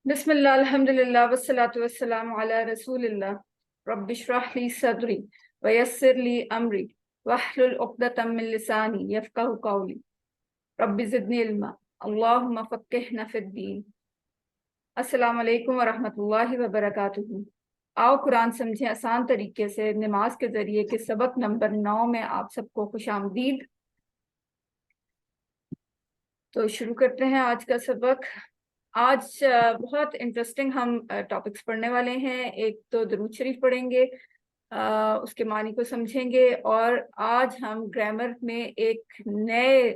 بسم اللہ الحمد للہ والصلاة والسلام علی رسول اللہ رب اشرح لی صدری ویسر لی امری واحلل عقدۃ من لسانی یفقہوا قولی رب زدنی علما اللہم فقہنا فی الدین۔ السلام علیکم ورحمۃ اللہ وبرکاتہ۔ آؤ قرآن سمجھیں آسان طریقے سے نماز کے ذریعے کے سبق نمبر 9 میں آپ سب کو خوش آمدید۔ تو شروع کرتے ہیں آج کا سبق۔ آج بہت انٹرسٹنگ ہم ٹاپکس پڑھنے والے ہیں۔ ایک تو درود شریف پڑھیں گے، اس کے معنی کو سمجھیں گے، اور آج ہم گرامر میں ایک نئے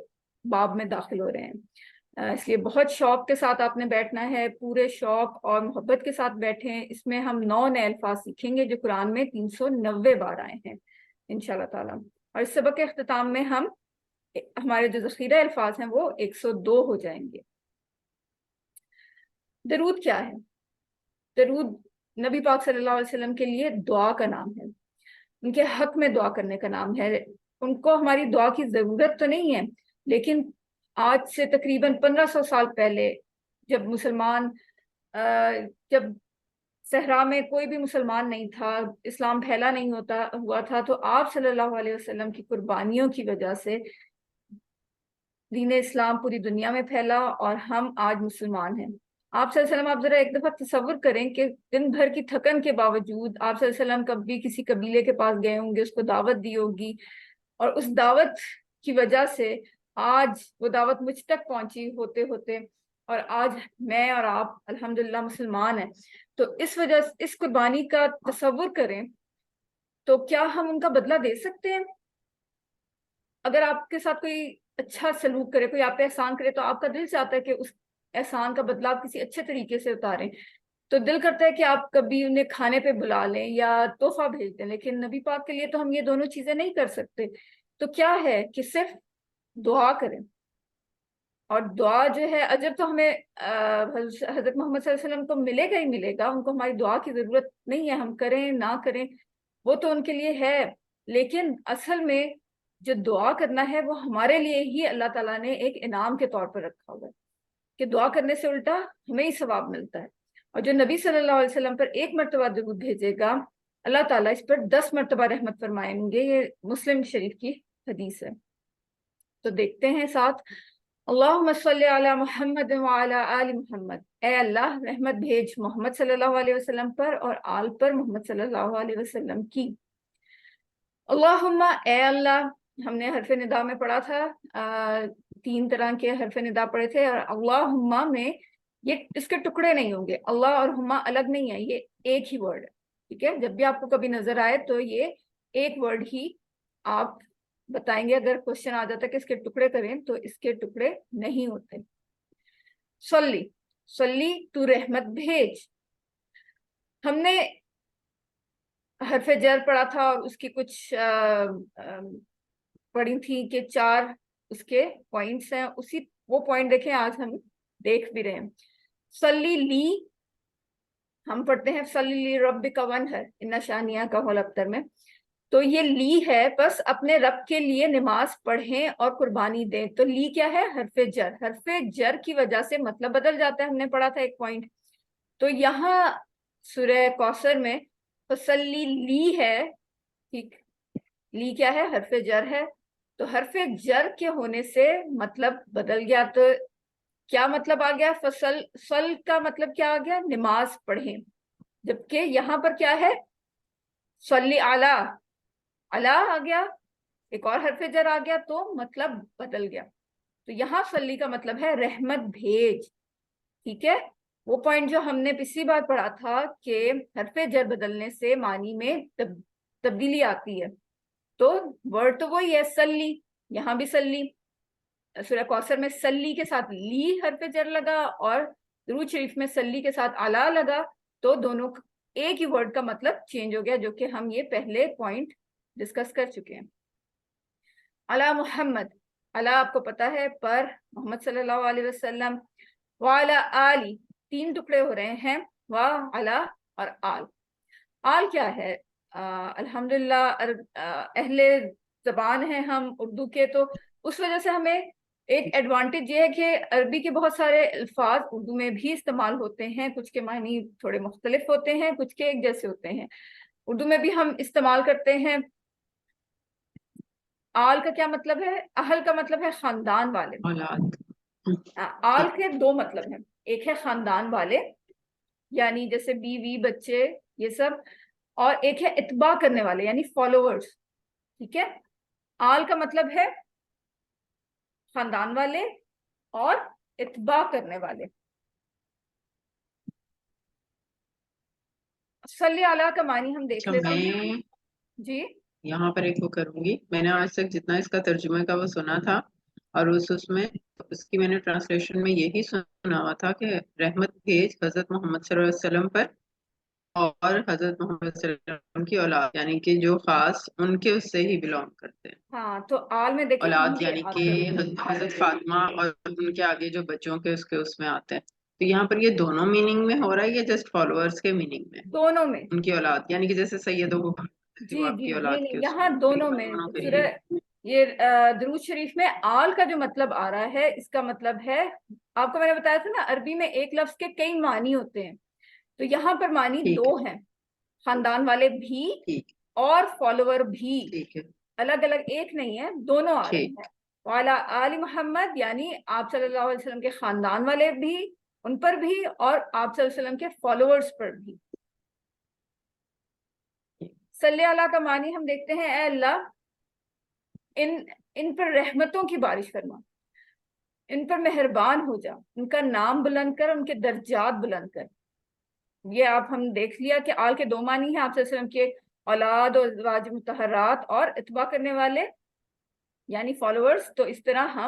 باب میں داخل ہو رہے ہیں، اس لیے بہت شوق کے ساتھ آپ نے بیٹھنا ہے، پورے شوق اور محبت کے ساتھ بیٹھیں۔ اس میں ہم 9 نئے الفاظ سیکھیں گے جو قرآن میں 390 بار آئے ہیں انشاءاللہ تعالیٰ۔ اور اس سبق کے اختتام میں ہمارے جو ذخیرہ الفاظ ہیں وہ 102 ہو جائیں گے۔ درود کیا ہے؟ درود نبی پاک صلی اللہ علیہ وسلم کے لیے دعا کا نام ہے، ان کے حق میں دعا کرنے کا نام ہے۔ ان کو ہماری دعا کی ضرورت تو نہیں ہے، لیکن آج سے تقریباً 1500 سال پہلے جب جب صحرا میں کوئی بھی مسلمان نہیں تھا، اسلام پھیلا نہیں ہوا تھا، تو آپ صلی اللہ علیہ وسلم کی قربانیوں کی وجہ سے دین اسلام پوری دنیا میں پھیلا اور ہم آج مسلمان ہیں۔ آپ صلی اللہ علیہ وسلم، آپ ذرا ایک دفعہ تصور کریں کہ دن بھر کی تھکن کے باوجود آپ صلی اللہ علیہ وسلم کبھی کسی قبیلے کے پاس گئے ہوں گے، اس کو دعوت دی ہوگی، اور اس دعوت کی وجہ سے آج وہ دعوت مجھ تک پہنچی ہوتے ہوتے، اور آج میں اور آپ الحمدللہ مسلمان ہیں۔ تو اس وجہ سے اس قربانی کا تصور کریں، تو کیا ہم ان کا بدلہ دے سکتے ہیں؟ اگر آپ کے ساتھ کوئی اچھا سلوک کرے، کوئی آپ پہ احسان کرے، تو آپ کا دل چاہتا ہے کہ اس احسان کا بدلہ آپ کسی اچھے طریقے سے اتاریں، تو دل کرتا ہے کہ آپ کبھی انہیں کھانے پہ بلا لیں یا تحفہ بھیج دیں۔ لیکن نبی پاک کے لیے تو ہم یہ دونوں چیزیں نہیں کر سکتے، تو کیا ہے کہ صرف دعا کریں۔ اور دعا جو ہے، اجر تو ہمیں حضرت محمد صلی اللہ علیہ وسلم کو ملے گا ہی ملے گا، ان کو ہماری دعا کی ضرورت نہیں ہے، ہم کریں نہ کریں وہ تو ان کے لیے ہے، لیکن اصل میں جو دعا کرنا ہے وہ ہمارے لیے ہی اللہ تعالیٰ نے ایک انعام کے طور پر رکھا ہوا ہے، کہ دعا کرنے سے الٹا ہمیں ہی ثواب ملتا ہے۔ اور جو نبی صلی اللہ علیہ وسلم پر 1 مرتبہ درود بھیجے گا، اللہ تعالیٰ اس پر 10 مرتبہ رحمت فرمائیں گے۔ یہ مسلم شریف کی حدیث ہے۔ تو دیکھتے ہیں ساتھ، اللہم صلی علی محمد وعلی آل محمد، اے اللہ رحمت بھیج محمد صلی اللہ علیہ وسلم پر اور آل پر محمد صلی اللہ علیہ وسلم کی۔ اللہم، اے اللہ، ہم نے حرف ندا میں پڑھا تھا، 3 طرح کے حرف ندا پڑھے تھے، اور اللہم میں یہ اس کے ٹکڑے نہیں ہوں گے، اللہ اور ہما الگ نہیں ہے، یہ ایک ہی ورڈ ہے، ٹھیک ہے؟ جب بھی آپ کو کبھی نظر آئے تو یہ ایک ورڈ ہی آپ بتائیں گے۔ اگر کوشچن آ جاتا ہے کہ اس کے ٹکڑے کریں، تو اس کے ٹکڑے نہیں ہوتے۔ صلی، صلی تو رحمت بھیج، ہم نے حرف جر پڑھا تھا اور اس کی کچھ پڑھی تھی کہ 4 اس کے پوائنٹس ہیں، وہ پوائنٹ دیکھیں آج ہم دیکھ بھی رہے ہیں۔ صلی لی، ہم پڑھتے ہیں صلی لی ربک ونحر ان شانیہ کا ہو الابتر میں، تو یہ لی ہے، بس اپنے رب کے لیے نماز پڑھیں اور قربانی دیں۔ تو لی کیا ہے؟ حرف جر، حرف جر کی وجہ سے مطلب بدل جاتا ہے، ہم نے پڑھا تھا ایک پوائنٹ۔ تو یہاں سورہ کوثر میں فصلی لی ہے، ٹھیک، لی کیا ہے؟ حرف جر ہے، تو حرف جر کے ہونے سے مطلب بدل گیا۔ تو کیا مطلب آ گیا؟ فصل کا مطلب کیا آ گیا؟ نماز پڑھیں، جبکہ یہاں پر کیا ہے؟ صلی علی، علی آ گیا، ایک اور حرف جر آ گیا، تو مطلب بدل گیا۔ تو یہاں صلی کا مطلب ہے رحمت بھیج، ٹھیک ہے؟ وہ پوائنٹ جو ہم نے پچھلی بار پڑھا تھا کہ حرف جر بدلنے سے معنی میں تبدیلی آتی ہے، تو ورڈ تو وہی ہے صلی، یہاں بھی صلی، سورہ کوثر میں صلی کے ساتھ لی حرف جر لگا، اور درود شریف میں صلی کے ساتھ اعلیٰ لگا، تو دونوں ایک ہی ورڈ کا مطلب چینج ہو گیا، جو کہ ہم یہ پہلے پوائنٹ ڈسکس کر چکے ہیں۔ علی محمد، علی آپ کو پتا ہے پر محمد صلی اللہ علیہ وسلم، وعلی آلی 3 ٹکڑے ہو رہے ہیں، وعلی اور آل۔ آل کیا ہے؟ الحمدللہ اہل زبان ہیں ہم اردو کے، تو اس وجہ سے ہمیں ایک ایڈوانٹیج یہ ہے کہ عربی کے بہت سارے الفاظ اردو میں بھی استعمال ہوتے ہیں، کچھ کے معنی تھوڑے مختلف ہوتے ہیں، کچھ کے ایک جیسے ہوتے ہیں۔ اردو میں بھی ہم استعمال کرتے ہیں۔ آل کا کیا مطلب ہے؟ اہل کا مطلب ہے خاندان والے۔ اولاد۔ آل کے دو مطلب ہیں، ایک ہے خاندان والے یعنی جیسے بیوی بچے یہ سب، اور ایک ہے اتباع کرنے والے یعنی فالوورز، ٹھیک ہے؟ آل کا مطلب ہے خاندان والے اور اتباع کرنے والے۔ صلی اللہ کا معنی ہم دیکھ لیتے ہیں۔ میں جی یہاں پر ایک وہ کروں گی، میں نے آج تک جتنا اس کا ترجمے کا وہ سنا تھا، اور اس میں اس کی میں نے ٹرانسلیشن میں یہی سنا ہوا تھا کہ رحمت بھیج حضرت محمد صلی اللہ علیہ وسلم پر اور حضرت محمد صلی اللہ علیہ وسلم کی اولاد، یعنی کہ جو خاص ان کے اس سے ہی بلونگ کرتے ہیں۔ ہاں، تو آل میں دیکھیں ہم اولاد یہ یعنی کہ آتے ہیں۔ حضرت فاطمہ اور ان کے آگے جو بچوں کے اس میں آتے ہیں۔ تو یہاں پر یہ دونوں میننگ میں ہو رہا ہے یا جسٹ فالوورز کے میننگ میں؟ دونوں میں۔ ان کی اولاد یعنی کہ جیسے سیدوں کو کہ وہ جی آپ جی کی نہیں اولاد نہیں، کے اس یہاں دونوں میں دونوں کے سورہ لیے۔ یہ درود شریف میں آل کا جو مطلب آ رہا ہے، اس کا مطلب ہے، آپ کو میں نے بتایا تھا نا عربی میں ایک لفظ کے کئی معنی ہوتے ہیں، تو یہاں پر معنی ٹھیک دو ہے، ہیں، خاندان والے بھی ٹھیک اور فالوور بھی، ٹھیک ہے، الگ الگ ایک نہیں ہے، دونوں آ رہے ٹھیک ہیں۔ وعلی آل محمد یعنی آپ صلی اللہ علیہ وسلم کے خاندان والے بھی، ان پر بھی، اور آپ صلی اللہ علیہ وسلم کے فالوورز پر بھی۔ صلی اللہ کا معنی ہم دیکھتے ہیں، اے اللہ ان پر رحمتوں کی بارش فرما، ان پر مہربان ہو جا، ان کا نام بلند کر، ان کے درجات بلند کر۔ یہ آپ ہم دیکھ لیا کہ آل کے دو معنی ہیں، آپ صلی اللہ علیہ وسلم کے اولاد اور ازواج مطہرات اور اتباع کرنے والے یعنی فالوورز، تو اس طرح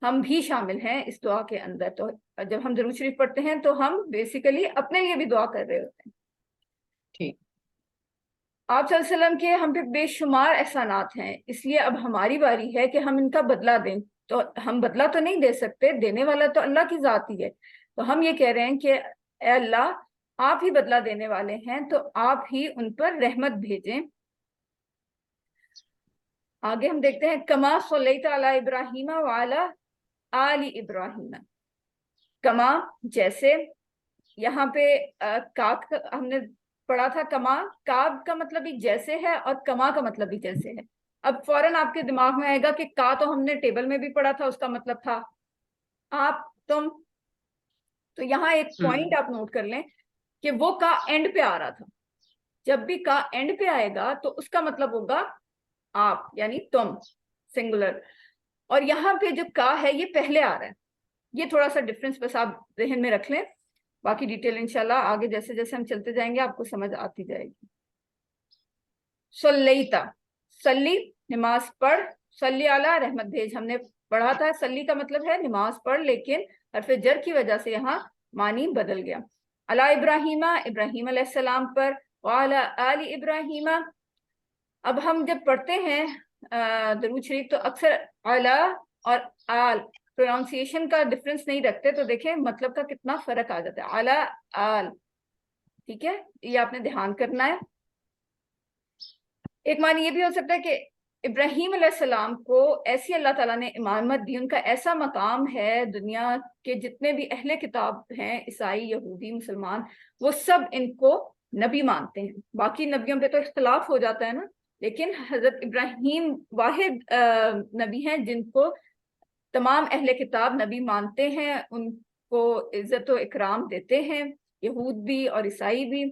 ہم بھی شامل ہیں اس دعا کے اندر۔ تو جب ہم درود شریف پڑھتے ہیں تو ہم بیسیکلی اپنے لیے بھی دعا کر رہے ہوتے ہیں۔ ٹھیک۔ آپ صلی اللہ علیہ وسلم کے ہم پہ بے شمار احسانات ہیں، اس لیے اب ہماری باری ہے کہ ہم ان کا بدلہ دیں۔ تو ہم بدلہ تو نہیں دے سکتے، دینے والا تو اللہ کی ذات ہی ہے، تو ہم یہ کہہ رہے ہیں کہ اے اللہ آپ ہی بدلہ دینے والے ہیں، تو آپ ہی ان پر رحمت بھیجیں۔ آگے ہم دیکھتے ہیں کما صلیت علی ابراہیم وعلی آل ابراہیم۔ کما جیسے، یہاں پہ کاف ہم نے پڑھا تھا، کما کاب کا مطلب بھی جیسے ہے اور کما کا مطلب بھی جیسے ہے۔ اب فوراً آپ کے دماغ میں آئے گا کہ کا تو ہم نے ٹیبل میں بھی پڑھا تھا، اس کا مطلب تھا آپ تم، تو یہاں ایک پوائنٹ آپ نوٹ کر لیں کہ وہ کا اینڈ پہ آ رہا تھا، جب بھی کا اینڈ پہ آئے گا تو اس کا مطلب ہوگا آپ یعنی تم سنگولر، اور یہاں پہ جو کا ہے یہ پہلے آ رہا ہے۔ یہ تھوڑا سا ڈفرنس بس آپ ذہن میں رکھ لیں، باقی ڈیٹیل انشاءاللہ آگے جیسے جیسے ہم چلتے جائیں گے آپ کو سمجھ آتی جائے گی۔ صلیتا، صلی نماز پڑھ، صلی علی رحمت بھیج، ہم نے پڑھا تھا صلی کا مطلب ہے نماز پڑھ، لیکن حرف جر کی وجہ سے یہاں معنی بدل گیا۔ علی ابراہیم، ابراہیم علیہ السلام پر، وعلی آل ابراہیم۔ اب ہم جب پڑھتے ہیں درود شریف تو اکثر علی اور آل پروننسیشن کا ڈفرنس نہیں رکھتے، تو دیکھیں مطلب کا کتنا فرق آ جاتا ہے، علی آل، ٹھیک ہے؟ یہ آپ نے دھیان کرنا ہے۔ ایک معنی یہ بھی ہو سکتا ہے کہ ابراہیم علیہ السلام کو ایسی اللہ تعالیٰ نے امامت دی، ان کا ایسا مقام ہے، دنیا کے جتنے بھی اہل کتاب ہیں، عیسائی یہودی مسلمان، وہ سب ان کو نبی مانتے ہیں۔ باقی نبیوں پہ تو اختلاف ہو جاتا ہے نا، لیکن حضرت ابراہیم واحد نبی ہیں جن کو تمام اہل کتاب نبی مانتے ہیں، ان کو عزت و اکرام دیتے ہیں، یہود بھی اور عیسائی بھی۔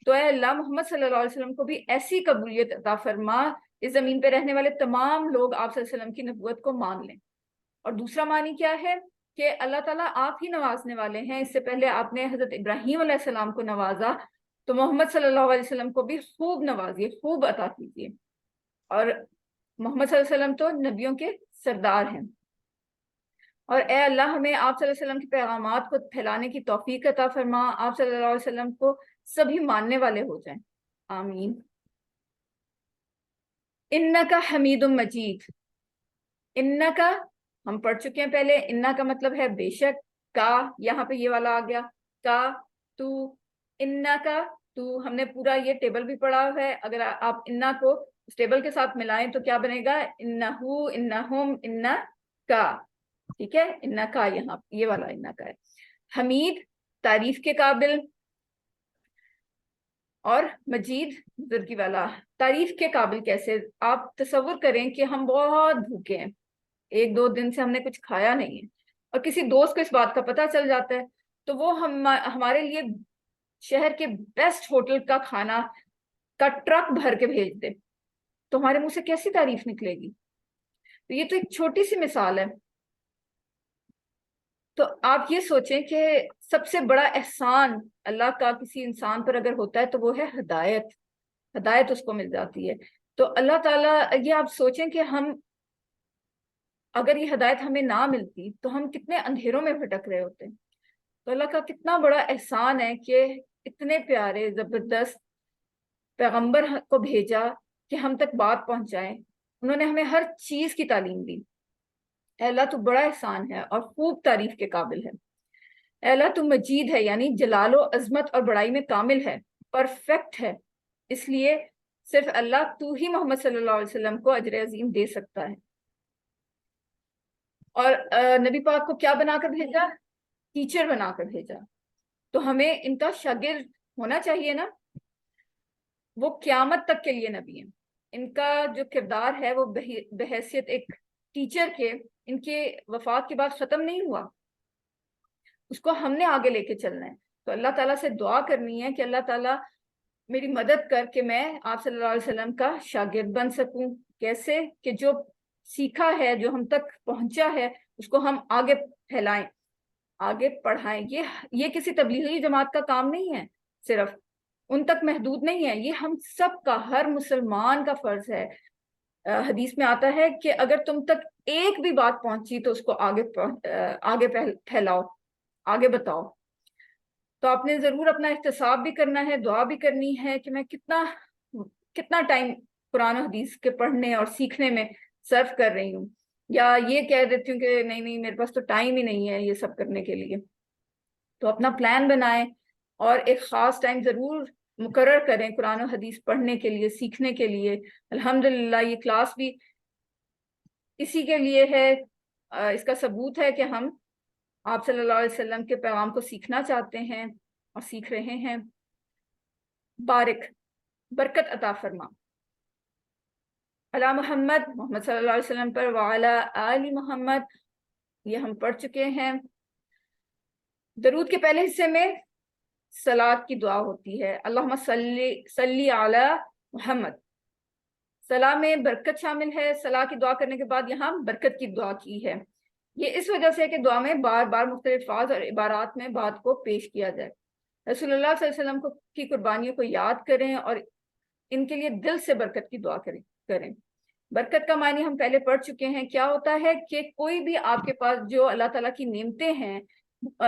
تو اے اللہ محمد صلی اللہ علیہ وسلم کو بھی ایسی قبولیت عطا فرما، اس زمین پہ رہنے والے تمام لوگ آپ صلی اللہ علیہ وسلم کی نبوت کو مان لیں۔ اور دوسرا معنی کیا ہے کہ اللہ تعالیٰ آپ ہی نوازنے والے ہیں، اس سے پہلے آپ نے حضرت ابراہیم علیہ السلام کو نوازا، تو محمد صلی اللہ علیہ وسلم کو بھی خوب نوازیے، خوب عطا کیجیے۔ اور محمد صلی اللہ علیہ وسلم تو نبیوں کے سردار ہیں، اور اے اللہ ہمیں آپ صلی اللہ علیہ وسلم کے پیغامات کو پھیلانے کی توفیق عطا فرما، آپ صلی اللہ علیہ وسلم کو سبھی ماننے والے ہو جائیں، آمین۔ انکا حمید مجید، انکا ہم پڑھ چکے ہیں پہلے، انا کا مطلب ہے بے شک، کا یہاں پہ یہ والا آ گیا، کا تو، انکا تو، ہم نے پورا یہ ٹیبل بھی پڑھا ہے، اگر آپ انا کو اس ٹیبل کے ساتھ ملائیں تو کیا بنے گا، انہو، انہم، انا کا، ٹھیک ہے، انکا یہاں یہ والا انکا ہے. حمید تعریف کے قابل، اور مجید بزرگی والا. تعریف کے قابل کیسے؟ آپ تصور کریں کہ ہم بہت بھوکے ہیں، 1-2 دن سے ہم نے کچھ کھایا نہیں ہے، اور کسی دوست کو اس بات کا پتہ چل جاتا ہے تو وہ ہمارے لیے شہر کے بیسٹ ہوٹل کا کھانا کا ٹرک بھر کے بھیج دے، تو ہمارے منہ سے کیسی تعریف نکلے گی؟ تو یہ تو ایک چھوٹی سی مثال ہے. تو آپ یہ سوچیں کہ سب سے بڑا احسان اللہ کا کسی انسان پر اگر ہوتا ہے تو وہ ہے ہدایت. ہدایت اس کو مل جاتی ہے. تو اللہ تعالیٰ، یہ آپ سوچیں کہ ہم اگر یہ ہدایت ہمیں نہ ملتی تو ہم کتنے اندھیروں میں بھٹک رہے ہوتے. تو اللہ کا کتنا بڑا احسان ہے کہ اتنے پیارے زبردست پیغمبر کو بھیجا کہ ہم تک بات پہنچائیں. انہوں نے ہمیں ہر چیز کی تعلیم دی. اے اللہ تو بڑا احسان ہے اور خوب تعریف کے قابل ہے. اے اللہ تو مجید ہے، یعنی جلال و عظمت اور بڑائی میں کامل ہے، پرفیکٹ ہے. اس لیے صرف اللہ تو ہی محمد صلی اللہ علیہ وسلم کو اجر عظیم دے سکتا ہے. اور نبی پاک کو کیا بنا کر بھیجا؟ ٹیچر بنا کر بھیجا. تو ہمیں ان کا شاگرد ہونا چاہیے نا. وہ قیامت تک کے لیے نبی ہیں. ان کا جو کردار ہے وہ بحیثیت ایک ٹیچر کے ان کے وفات کے بعد ختم نہیں ہوا، اس کو ہم نے آگے لے کے چلنا ہے. تو اللہ تعالیٰ سے دعا کرنی ہے کہ اللہ تعالیٰ میری مدد کر کے میں آپ صلی اللہ علیہ وسلم کا شاگرد بن سکوں. کیسے؟ کہ جو سیکھا ہے، جو ہم تک پہنچا ہے، اس کو ہم آگے پھیلائیں، آگے پڑھائیں. یہ کسی تبلیغی جماعت کا کام نہیں ہے، صرف ان تک محدود نہیں ہے، یہ ہم سب کا، ہر مسلمان کا فرض ہے. حدیث میں آتا ہے کہ اگر تم تک ایک بھی بات پہنچی تو اس کو آگے پھیلاؤ، آگے بتاؤ. تو آپ نے ضرور اپنا احتساب بھی کرنا ہے، دعا بھی کرنی ہے کہ میں کتنا ٹائم قرآن و حدیث کے پڑھنے اور سیکھنے میں صرف کر رہی ہوں، یا یہ کہہ دیتی ہوں کہ نہیں میرے پاس تو ٹائم ہی نہیں ہے یہ سب کرنے کے لیے. تو اپنا پلان بنائیں اور ایک خاص ٹائم ضرور مقرر کریں قرآن و حدیث پڑھنے کے لیے، سیکھنے کے لیے. الحمدللہ یہ کلاس بھی اسی کے لیے ہے. اس کا ثبوت ہے کہ ہم آپ صلی اللہ علیہ وسلم کے پیغام کو سیکھنا چاہتے ہیں اور سیکھ رہے ہیں. بارک، برکت عطا فرما. علی محمد صلی اللہ علیہ وسلم پر، وعلی آل محمد یہ ہم پڑھ چکے ہیں. درود کے پہلے حصے میں صلاۃ کی دعا ہوتی ہے، اللہم صلی علی محمد. صلاح میں برکت شامل ہے. صلاح کی دعا کرنے کے بعد یہاں برکت کی دعا کی ہے. یہ اس وجہ سے کہ دعا میں بار بار مختلف الفاظ اور عبارات میں بات کو پیش کیا جائے. رسول اللہ صلی اللہ علیہ وسلم کی قربانیوں کو یاد کریں اور ان کے لیے دل سے برکت کی دعا کریں. برکت کا معنی ہم پہلے پڑھ چکے ہیں. کیا ہوتا ہے کہ کوئی بھی آپ کے پاس جو اللہ تعالیٰ کی نعمتیں ہیں،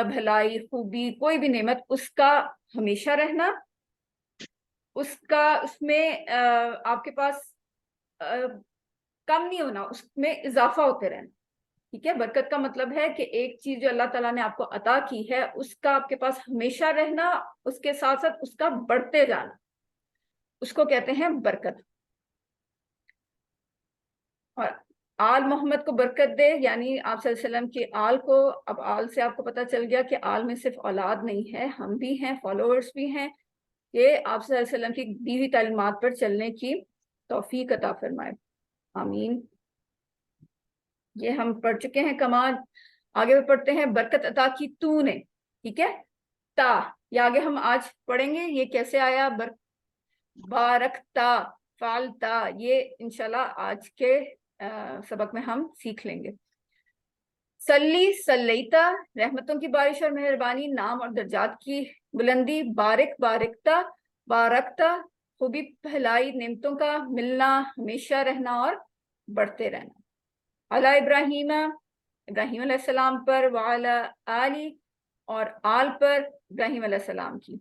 بھلائی، خوبی، کوئی بھی نعمت، اس کا ہمیشہ رہنا، اس میں آپ کے پاس کم نہیں ہونا، اس میں اضافہ ہوتے رہنا. ٹھیک ہے، برکت کا مطلب ہے کہ ایک چیز جو اللہ تعالیٰ نے آپ کو عطا کی ہے اس کا آپ کے پاس ہمیشہ رہنا، اس کے ساتھ ساتھ اس کا بڑھتے جانا، اس کو کہتے ہیں برکت. اور آل محمد کو برکت دے، یعنی آپ صلی اللہ علیہ وسلم کی آل کو. اب آل سے آپ کو پتہ چل گیا کہ آل میں صرف اولاد نہیں ہے، ہم بھی ہیں، فالوورز بھی ہیں. یہ آپ صلی اللہ علیہ وسلم کی دی ہوئی تعلیمات پر چلنے کی توفیق عطا فرمائے، آمین. یہ ہم پڑھ چکے ہیں کمال. آگے پڑھتے ہیں برکت عطا کی تو نے. ٹھیک ہے، تا یہ آگے ہم آج پڑھیں گے یہ کیسے آیا. بارکتا، فالتا، یہ انشاءاللہ آج کے سبق میں ہم سیکھ لیں گے. صلی، صلیتا، رحمتوں کی بارش اور مہربانی، نام اور درجات کی بلندی. بارک، بارکتا، بارکتا، خوبی، بھلائی، نعمتوں کا ملنا، ہمیشہ رہنا اور بڑھتے رہنا. علی ابراہیم، ابراہیم علیہ السلام پر، وعلی آلی، اور آل پر ابراہیم علیہ السلام کی.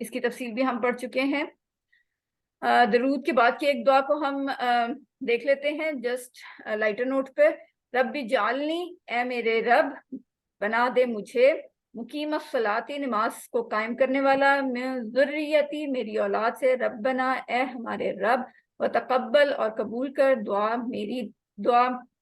اس کی تفصیل بھی ہم پڑھ چکے ہیں. درود کے بعد کی ایک دعا کو ہم دیکھ لیتے ہیں جسٹ لائٹر نوٹ پہ. رب جعلنی، اے میرے رب بنا دے مجھے، مقیم الصلاۃ، نماز کو قائم کرنے والا، من ذریتی، میری اولاد سے، ربنا، اے ہمارے رب، وتقبل، اور قبول کر، دعا، میری دعا،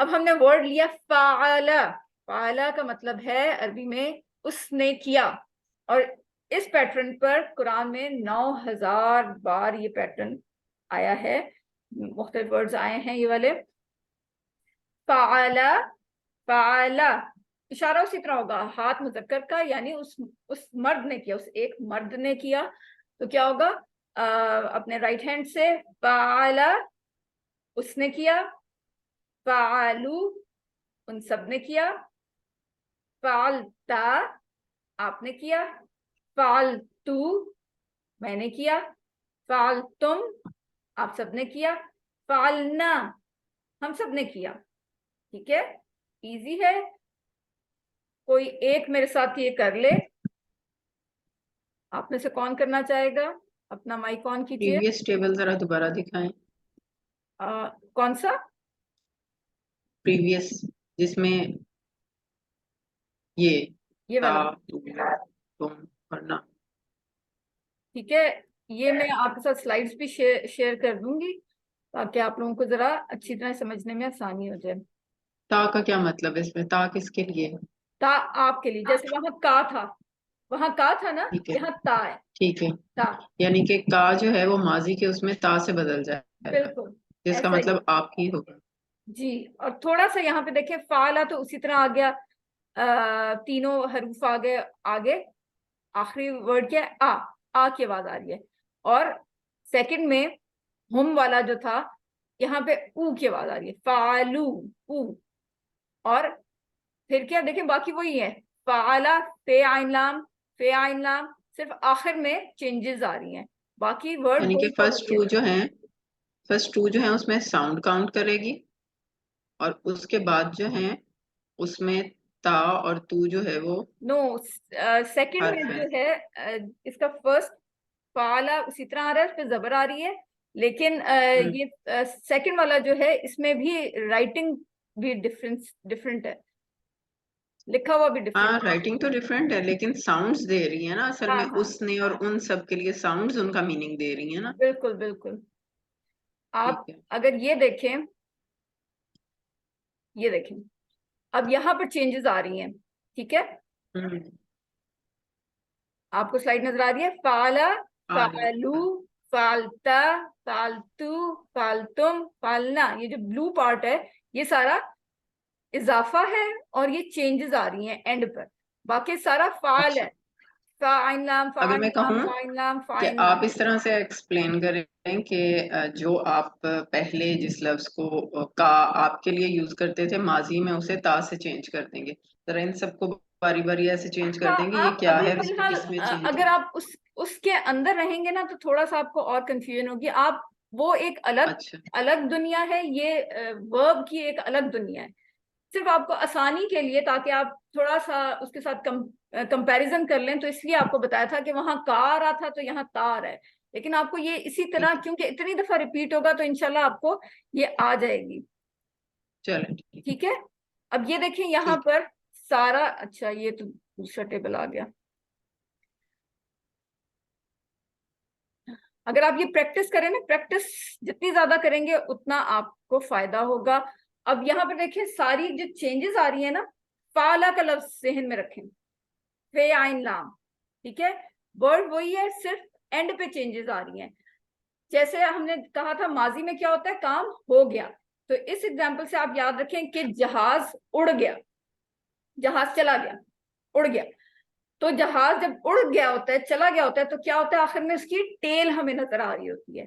اب ہم نے ورڈ لیا فعلا. فعلا کا مطلب ہے عربی میں اس نے کیا, اور اس پیٹرن پر قرآن میں 9000 بار یہ پیٹرن آیا ہے, مختلف ورڈز آئے ہیں یہ والے. فعلا, فعلا اشارہ اسی طرح ہوگا, ہاتھ مذکر کا, یعنی اس مرد نے کیا, اس ایک مرد نے کیا. تو کیا ہوگا, اپنے رائٹ ہینڈ سے فعلا اس نے کیا, فعلو ان سب نے کیا, فعلتا آپ نے کیا, فعلتو میں نے کیا, فعلتم آپ سب نے کیا, فعلنا ہم سب نے کیا. ٹھیک ہے, ایزی ہے. کوئی ایک میرے ساتھ یہ کر لے. آپ میں سے کون کرنا چاہے گا؟ اپنا مائک آن کیجیے. پریویس ٹیبل ذرا دوبارہ دکھائیں. کون سا؟ پریویس جس میں یہ تا والا. تم اور نا. ٹھیک ہے, یہ میں آپ کے ساتھ سلائیڈز بھی شیئر کر دوں گی تاکہ آپ لوگوں کو ذرا اچھی طرح سمجھنے میں آسانی ہو جائے. تا کا کیا مطلب ہے اس میں؟ تا کس کے لیے؟ تا آپ کے لیے, جیسے وہاں کا تھا, وہاں کا تھا نا, ٹھیک ہے یہاں تا ہے. ٹھیک ہے, تا, یعنی کہ کا جو ہے وہ ماضی کے اس میں تا سے بدل جائے گا, بالکل جس کا ایسا ہی. مطلب آپ ہی ہوگا. جی, اور تھوڑا سا یہاں پہ دیکھیں فعلا تو اسی طرح آ گیا, تینوں حروف آ گئے آگے. آخری ورڈ کیا ہے؟ آ کی آواز آ رہی ہے. اور سیکنڈ میں ہم والا جو تھا, یہاں پہ او کی آواز آ رہی ہے, فعلو او. اور پھر کیا دیکھیں باقی وہی ہے, فعلا فے عین لام, فے عین لام, صرف آخر میں چینجز آ رہی ہیں, باقی ورڈ یعنی کہ وہی کا وہی ہے. فرسٹ ٹو جو ہیں اس میں ساؤنڈ کاؤنٹ کرے گی, اور اس کے بعد جو ہیں اس میں تا اور تو جو ہے وہ نو, سیکنڈ میں حرف ہے. جو ہے اس کا فرسٹ فعلا اسی طرح آ رہا ہے, اس پہ زبر آ رہی ہے, لیکن یہ سیکنڈ والا جو ہے اس میں بھی رائٹنگ بھی ڈفرینٹ ہے, لکھا ہوا بھی ہاں ڈفرینٹ ہے. رائٹنگ تو ڈفرینٹ ہے, لیکن ساؤنڈز دے رہی ہیں نا اصل ہاں میں, ہاں, اس نے اور ان سب کے لیے ساؤنڈز ان کا میننگ دے رہی ہیں نا. بالکل بالکل. آپ ٹھیک ہے. اگر یہ دیکھیں, یہ دیکھیں اب یہاں پر چینجز آ رہی ہیں. ٹھیک ہے, آپ کو سلائڈ نظر آ رہی ہے, فعلا, آ رہی فعلو, ہے. فعلتا, فعلتو, فعلتم, فعلنا. یہ جو بلو پارٹ ہے یہ سارا اضافہ ہے, اور یہ چینجز آ رہی ہیں اینڈ پر. باقی سارا فعال اچھا, ہے, فاعل لام, اگر فاعل میں لام, کہوں فاعل لام, کہ فاعل آپ لام. اس طرح سے ایکسپلین کریں کہ جو آپ پہلے جس لفظ کو کا آپ کے لیے یوز کرتے تھے ماضی میں, اسے تا سے چینج کر دیں گے, ذرا ان سب کو باری باری ایسے چینج کر ہاں, دیں گے یہ آپ کیا ابھی ہے فی الحال اس میں چینج اگر ہے. آپ اس کے اندر رہیں گے نا تو تھوڑا سا آپ کو اور کنفیوژن ہوگی. آپ وہ ایک اچھا الگ دنیا ہے, یہ ورب کی ایک الگ دنیا ہے. صرف آپ کو آسانی کے لیے, تاکہ آپ تھوڑا سا اس کے ساتھ کمپیریزن کر لیں, تو اس لیے آپ کو بتایا تھا کہ وہاں کا آ رہا تھا تو یہاں تا آ رہا ہے. لیکن آپ کو یہ اسی طرح, ٹھیک ہے, کیونکہ اتنی دفعہ ریپیٹ ہوگا تو انشاءاللہ آپ کو یہ آ جائے گی. چلیں ٹھیک ہے. ٹھیک ہے, اب یہ دیکھیں یہاں ٹھیک پر سارا, اچھا یہ تو دوسرا ٹیبل آ گیا. اگر آپ یہ پریکٹس کریں نا, پریکٹس جتنی زیادہ کریں گے اتنا آپ کو فائدہ ہوگا. اب یہاں پر دیکھیں ساری جو چینجز آ رہی ہیں نا, فعلا کا لفظ ذہن میں رکھیں, فے عین لام. ٹھیک ہے, ورڈ وہی ہے, صرف اینڈ پہ چینجز آ رہی ہیں. جیسے ہم نے کہا تھا ماضی میں کیا ہوتا ہے, کام ہو گیا. تو اس ایگزامپل سے آپ یاد رکھیں کہ جہاز اڑ گیا, جہاز چلا گیا, اڑ گیا. تو جہاز جب اڑ گیا ہوتا ہے, چلا گیا ہوتا ہے, تو کیا ہوتا ہے آخر میں اس کی ٹیل ہمیں نظر آ رہی ہوتی ہے.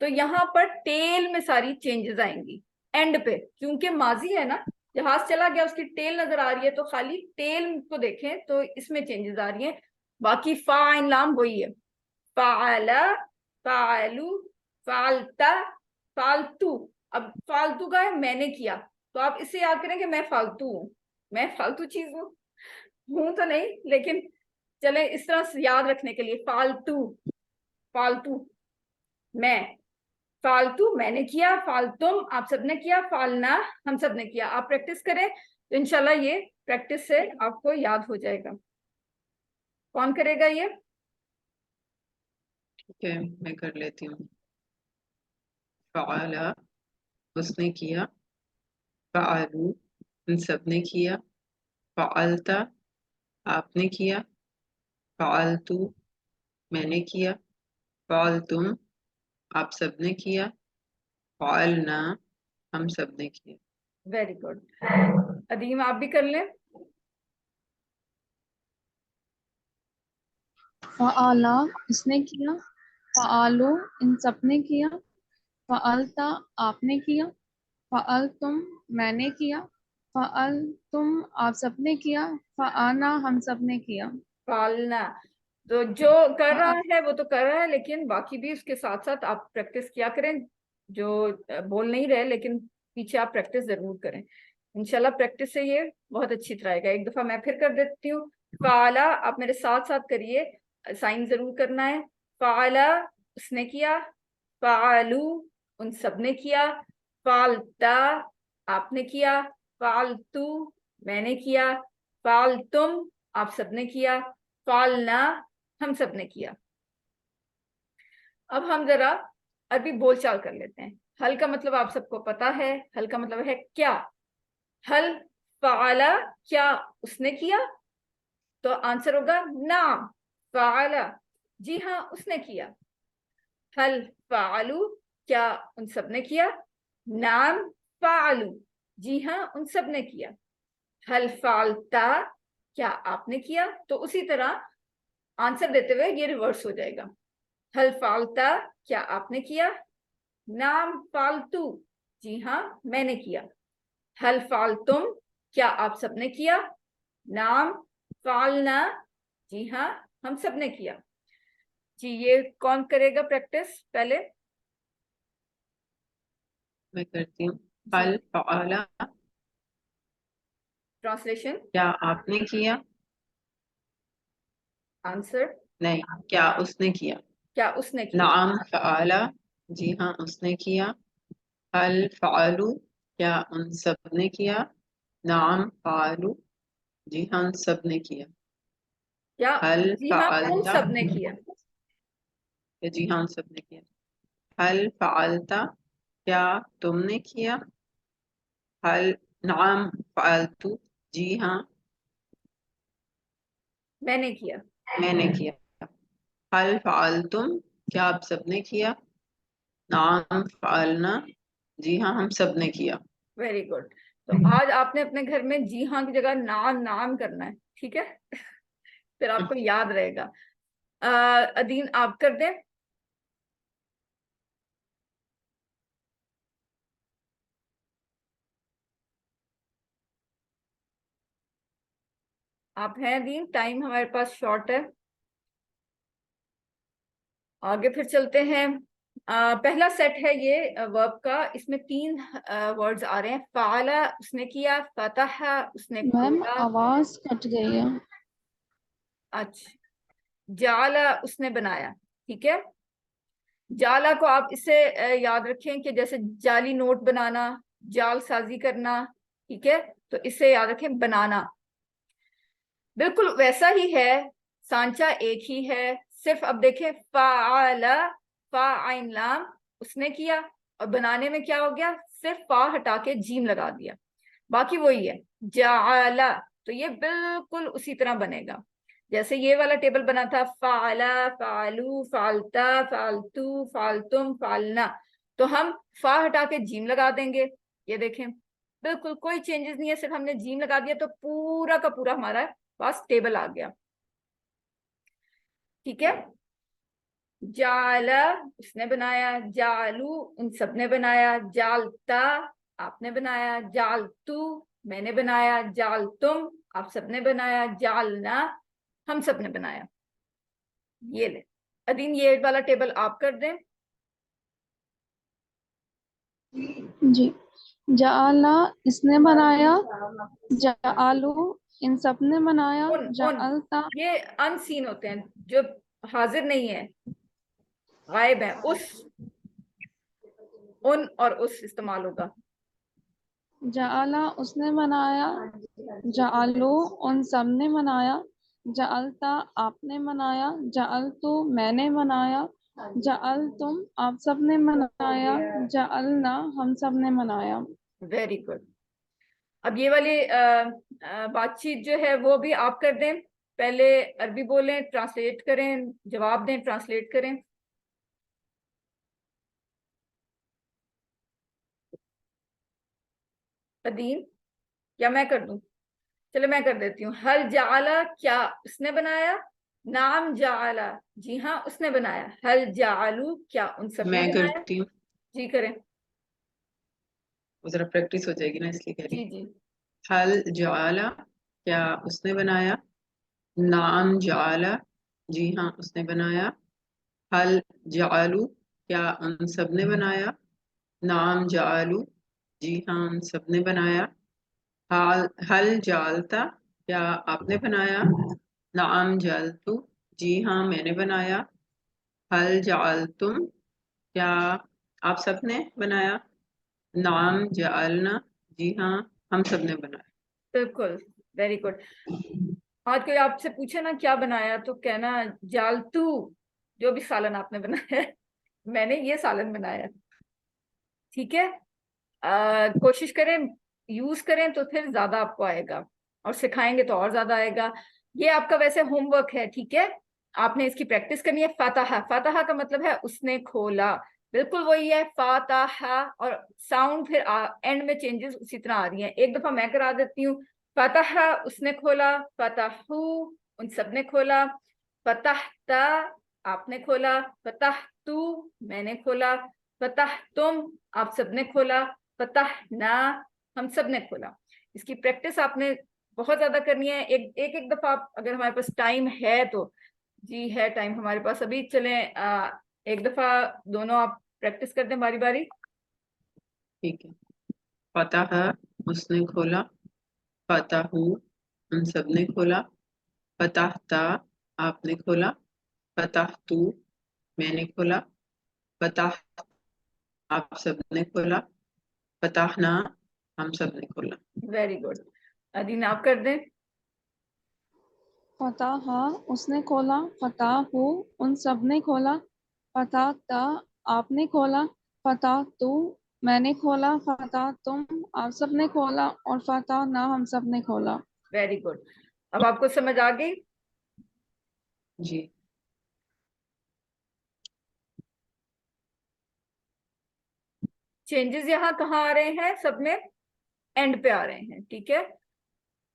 تو یہاں پر ٹیل میں ساری چینجز آئیں گی اینڈ پہ, کیونکہ ماضی ہے نا, جہاز چلا گیا, اس کی ٹیل نظر آ رہی ہے, تو خالی ٹیل کو دیکھیں تو اس میں چینجز آ رہی ہیں. باقی فاعل لام وہی ہے, فعلا, فعلو, فعلتا, فالتو. اب فالتو کا ہے میں نے کیا, تو آپ اس سے یاد کریں کہ میں فالتو ہوں. میں فالتو چیز ہوں تو نہیں, لیکن چلیں اس طرح سے یاد رکھنے کے لیے, فالتو, فالتو میں, فالتو میں نے کیا, فالتم آپ سب نے کیا, فالنا ہم سب نے کیا. آپ پریکٹس کریں تو انشاءاللہ یہ پریکٹس سے آپ کو یاد ہو جائے گا. کون کرے گا یہ؟ ٹھیک ہے, میں کر لیتی ہوں. فعلا اس نے کیا, فعلو ان سب نے کیا، فعلتا آپ نے کیا، فعلتو میں نے کیا، فعلتم آپ سب نے کیا، فعلنا ہم سب نے کیا۔ Very good. ادیم آپ بھی کر لیں۔ فعلا اس نے کیا، فعلو ان سب نے کیا، فعلتا آپ نے کیا، فعلتم میں نے کیا، فعلتم آپ سب نے کیا، فعلنا ہم سب نے کیا۔ پالنا تو جو کر رہا ہے وہ تو کر رہا ہے، لیکن باقی بھی اس کے ساتھ ساتھ آپ پریکٹس کیا کریں، جو بول نہیں رہے لیکن پیچھے آپ پریکٹس ضرور کریں، انشاءاللہ پریکٹس سے یہ بہت اچھی طرح آئے گا۔ ایک دفعہ میں پھر کر دیتی ہوں۔ فعلا آپ میرے ساتھ ساتھ کریے، سائن ضرور کرنا ہے۔ فعلا اس نے کیا، فعلو ان سب نے کیا، فعلتا آپ نے کیا، فعلتو میں نے کیا، فعلتم آپ سب نے کیا، فعلنا ہم سب نے کیا۔ اب ہم ذرا عربی بول چال کر لیتے ہیں۔ حل کا مطلب آپ سب کو پتا ہے، حل کا مطلب ہے کیا۔ حل فعلا کیا اس نے کیا، تو آنسر ہوگا نعم فعلا، جی ہاں اس نے کیا۔ حل فعلو کیا ان سب نے کیا، نعم فعلو جی ہاں ان سب نے کیا۔ حل فعلتا کیا آپ نے کیا، تو اسی طرح آنسر دیتے ہوئے یہ ریورس ہو جائے گا۔ حل فعلتا کیا آپ نے کیا، نعم فعلتو جی ہاں میں نے کیا۔ حل فعلتم کیا آپ سب نے کیا، نعم فعلنا جی ہاں ہم سب نے کیا۔ جی یہ کون کرے گا پریکٹس پہلے؟ میں کرتی ہوں۔ حل فعلا ٹرانسلیشن کیا آپ نے کیا، آنسر نہیں کیا اس نے کیا۔ کیا اس نے کیا، نعم فعلا جی ہاں اس نے کیا، حل فعلو کیا ان سب نے کیا، نعم فعلو جی ہاں ان سب نے کیا۔ کیا حل جی ہاں ان فعلتا سب نے کیا۔ جی ہاں ان سب نے کیا۔ حل فعلتا کیا تم نے کیا، حل نعم فعلتو جی ہاں میں نے کیا۔ میں نے کیا۔ حل فعلتم کیا آپ سب نے کیا، نعم فعلنا جی ہاں ہم سب نے کیا۔ Very good. تو آج آپ نے اپنے گھر میں جی ہاں کی جگہ نام نام کرنا ہے، ٹھیک ہے؟ پھر آپ کو یاد رہے گا۔ ادین آپ کر دیں۔ آپ ہیں ادین؟ ٹائم ہمارے پاس شارٹ ہے، آگے پھر چلتے ہیں۔ پہلا سیٹ ہے یہ ورب کا، اس میں 3 ورڈز آ رہے ہیں۔ فعلا اس نے کیا، فتح اس نے میم کھولا، آواز کٹ گئی ہے۔ اچھا جعلا اس نے بنایا، ٹھیک ہے؟ جالا کو آپ اس سے یاد رکھیں کہ جیسے جعلی نوٹ بنانا، جال سازی کرنا، ٹھیک ہے؟ تو اس سے یاد رکھیں بنانا، بالکل ویسا ہی ہے، سانچہ ایک ہی ہے، صرف اب دیکھیں فعل فا عین لام اس نے کیا، اور بنانے میں کیا ہو گیا، صرف فا ہٹا کے جیم لگا دیا، باقی وہی ہے جعلا۔ تو یہ بالکل اسی طرح بنے گا جیسے یہ والا ٹیبل بنا تھا، فعلا فعلو فعلتا فعلتو فعلتم فعلنا، تو ہم فا ہٹا کے جیم لگا دیں گے، یہ دیکھیں بالکل کوئی چینجز نہیں ہے، صرف ہم نے جیم لگا دیا تو پورا کا پورا ہمارا پاس ٹیبل آ گیا، ٹھیک ہے؟ جعلا اس نے بنایا، جعلو ان سب نے بنایا، جعلتا آپ نے بنایا، جعلتو میں نے بنایا، جعلتم آپ سب نے بنایا، جعلنا ہم سب نے بنایا۔ یہ لیں ادین یہ والا ٹیبل آپ کر دیں۔ جی جعلا اس نے بنایا، جعلو ان سب نے بنایا، ان جعلتا یہ ان سین ہوتے ہیں جو حاضر نہیں ہے، غائب ہے، اس ان اور اس استعمال ہوگا۔ جعلا اس نے بنایا، جعلو ان سب نے بنایا، جعلتا آپ نے بنایا، جعلتو میں نے بنایا، جعلتم آپ سب نے بنایا، جعلنا ہم سب نے بنایا۔ Very good. اب یہ والی بات چیت جو ہے وہ بھی آپ کر دیں، پہلے عربی بولیں، ٹرانسلیٹ کریں، جواب دیں، ٹرانسلیٹ کریں. قدیم یا میں کر دوں؟ چلو میں کر دیتی ہوں. حل جعلا، کیا اس نے بنایا؟ نعم جعلا، جی ہاں اس نے بنایا. حل جعلو، کیا ان سب نے میں بنایا؟ کرتی ہوں، جی کریں. وہ ذرا پریکٹس ہو جائے گی نا اس لیے کہہ رہی جی ہوں. جی. حل جعلا، کیا اس نے بنایا؟ نعم جعلا، جی ہاں اس نے بنایا. حل جعلو، کیا ان سب نے بنایا؟ نعم جعلو، جی ہاں ان سب نے بنایا. حل جعلتا، کیا آپ نے بنایا؟ نعم جعلتو، جی ہاں میں نے بنایا. حل جعلتم، کیا آپ سب نے بنایا؟ نعم جعلنا، جی ہاں ہم سب نے بنایا. بالکل، ویری گڈ. آج کوئی آپ سے پوچھے نا کیا بنایا تو کہنا جالتو، جو بھی سالن آپ نے بنایا ہے میں نے یہ سالن بنایا. ٹھیک ہے، کوشش کریں یوز کریں تو پھر زیادہ آپ کو آئے گا، اور سکھائیں گے تو اور زیادہ آئے گا. یہ آپ کا ویسے ہوم ورک ہے، ٹھیک ہے، آپ نے اس کی پریکٹس کرنی ہے. فاتحہ، فاتحہ کا مطلب ہے اس نے کھولا، بالکل وہی ہے فاتحہ، اور ساؤنڈ پھر اینڈ میں چینجز اسی طرح آ رہی ہیں. ایک دفعہ میں کرا دیتی ہوں. فتح اس نے کھولا، فتحو ان سب نے کھولا، فتحتا آپ نے کھولا، فتحتو میں نے کھولا، فتحتم آپ سب نے کھولا، فتحنا ہم سب نے کھولا. اس کی پریکٹس آپ نے بہت زیادہ کرنی ہے. ایک دفعہ آپ، اگر ہمارے پاس ٹائم ہے تو، جی ہے ٹائم ہمارے پاس ابھی، چلیں ایک دفعہ دونوں آپ پریکٹس کر دیں باری باری. ٹھیک ہے. فتح اس نے کھولا، فتحو ان سب نے کھولا، فتحتا آپ نے کھولا، فتحتو میں نے کھولا، فتح آپ سب نے کھولا، فتحنا ہم سب نے کھولا. Very good. ادین آپ کر دیں. فتح اس نے کھولا، فتح ہو ان سب نے کھولا، فتح تا آپ نے کھولا، فتح تو میں نے کھولا، فتح تم آپ سب نے کھولا، اور فتح نہ ہم سب نے کھولا. Very good. اب آپ کو سمجھ آ گئی؟ جی. چینجز یہاں کہاں آ رہے ہیں؟ سب میں اینڈ پہ آ رہے ہیں. ٹھیک ہے،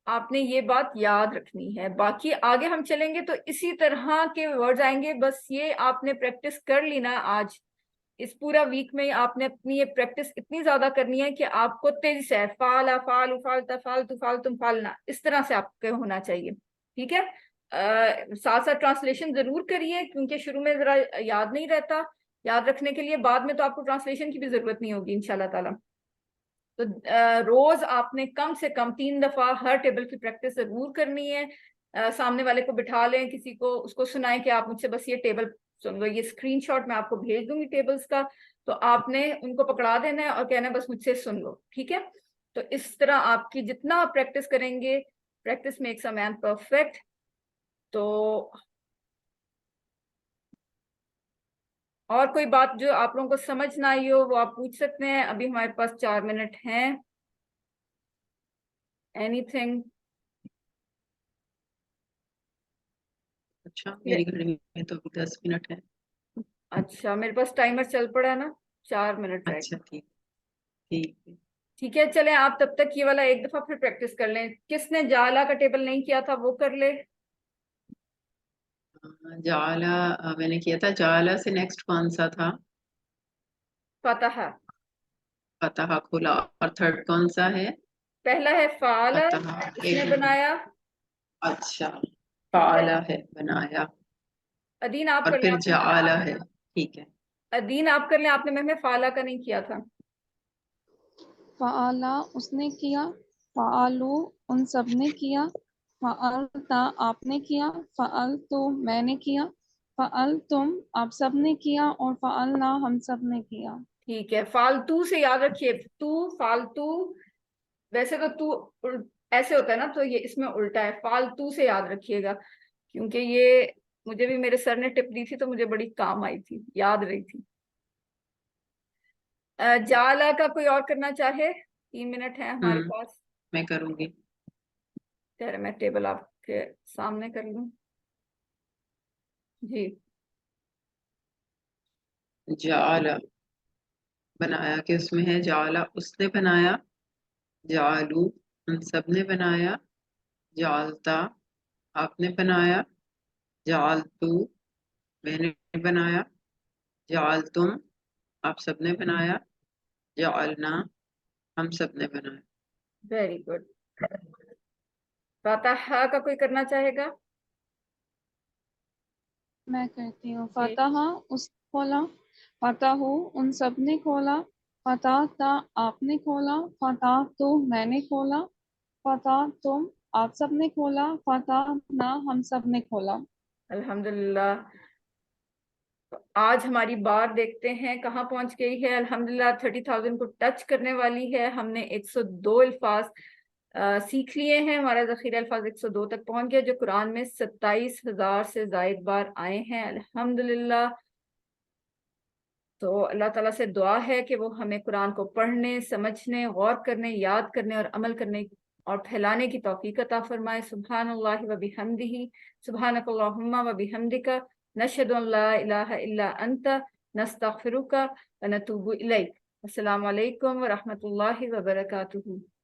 آپ نے یہ بات یاد رکھنی ہے. باقی آگے ہم چلیں گے تو اسی طرح کے ورڈز آئیں گے. بس یہ آپ نے پریکٹس کر لی نا آج، اس پورا ویک میں آپ نے اپنی یہ پریکٹس اتنی زیادہ کرنی ہے کہ آپ کو تیزی سے فعلا، فعلو، فعلتا، فعلتو، فعلتم، فعلنا اس طرح سے آپ کے ہونا چاہیے. ٹھیک ہے، ساتھ ساتھ ٹرانسلیشن ضرور کریے، کیونکہ شروع میں ذرا یاد نہیں رہتا. یاد رکھنے کے لیے بعد میں تو آپ کو ٹرانسلیشن کی بھی ضرورت نہیں ہوگی انشاءاللہ تعالی. تو روز آپ نے کم سے کم 3 دفعہ ہر ٹیبل کی پریکٹس ضرور کرنی ہے. سامنے والے کو بٹھا لیں، کسی کو، اس کو سنائیں کہ آپ مجھ سے بس یہ ٹیبل سن لو. یہ اسکرین شاٹ میں آپ کو بھیج دوں گی ٹیبلز کا، تو آپ نے ان کو پکڑا دینا ہے اور کہنا ہے بس مجھ سے سن لو. ٹھیک ہے، تو اس طرح آپ کی جتنا آپ پریکٹس کریں گے، practice makes a man perfect. تو اور کوئی بات جو آپ لوگوں کو سمجھ نہ آئی ہو وہ آپ پوچھ سکتے ہیں. ابھی ہمارے پاس 4 منٹ ہیں. Any thing? اچھا، میری گھڑی میں تو ابھی 10 منٹ ہے. اچھا، میرے پاس ٹائمر چل پڑا ہے نا، 4 منٹ رہ اچھا گئے. ٹھیک. ٹھیک ہے. ٹھیک ہے، چلیں آپ تب تک یہ والا ایک دفعہ پھر پریکٹس کر لیں. کس نے جالا کا ٹیبل نہیں کیا تھا وہ کر لے. جالا میں نے کیا تھا. جالا سے نیکسٹ کون سا تھا؟ فتح. فتح کھولا. اور تھرڈ کون سا ہے؟ پہلا ہے فعل، فتح. اس ایک نے منٹ. بنایا. اچھا، ٹھیک ہے، فعلا ہے بنایا، ادین آپ اور کر لیں. پھر آپ نے جعلا ہے. ٹھیک ہے. ادین آپ کر لیں، آپ نے میں فعلا کا نہیں کیا تھا. فعلا اس نے کیا، فعلو ان سب نے کیا، فعلتا آپ نے کیا، فعلتو میں نے کیا، فعلتم آپ سب نے کیا، اور فعلنا ہم سب نے کیا. ٹھیک ہے، فالتو سے یاد رکھیے. تو فالتو، ویسے تو ایسے ہوتا ہے نا، تو یہ اس میں الٹا ہے. فالتو سے یاد رکھیے گا، کیونکہ یہ مجھے بھی میرے سر نے ٹپ دی تھی تو مجھے بڑی کام آئی تھی، یاد رہی تھی. جالا کا کوئی اور کرنا چاہے؟ 3 منٹ ہیں ہمارے پاس. میں کروں گی. چلے میں ٹیبل آپ کے سامنے کر لوں. جی جعل بنایا کس میں ہے؟ جعل اس نے بنایا، جعلو ان سب نے بنایا، جعلتا آپ نے بنایا، جعلتو میں نے بنایا، جعلتم آپ سب نے بنایا، جعلنا ہم سب نے بنایا. Very good. فاتحہ کا کوئی کرنا چاہے گا؟ میں کہتی ہوں. جی. فتح اس نے کھولا، فتح ان سب نے کھولا، فتح تا آپ نے کھولا، فتح تو میں نے کھولا، فتح تم آپ سب نے کھولا، فتح نہ ہم سب نے کھولا. الحمدللہ. آج ہماری بار دیکھتے ہیں کہاں پہنچ گئی ہے. الحمدللہ 30,000 کو ٹچ کرنے والی ہے. ہم نے 102 الفاظ سیکھ لیے ہیں. ہمارا ذخیرہ الفاظ 102 تک پہنچ گیا، جو قرآن میں 27,000 سے زائد بار آئے ہیں. الحمدللہ. تو اللہ تعالیٰ سے دعا ہے کہ وہ ہمیں قرآن کو پڑھنے، سمجھنے، غور کرنے، یاد کرنے اور عمل کرنے اور پھیلانے کی توفیق عطا فرمائے. سبحان اللہ و بحمدہ، سبحانک اللہم و بحمدک، نشہد ان لا الہ الا انت، نستغفرک و نتوب الیک. السلام علیکم ورحمۃ اللہ وبرکاتہ.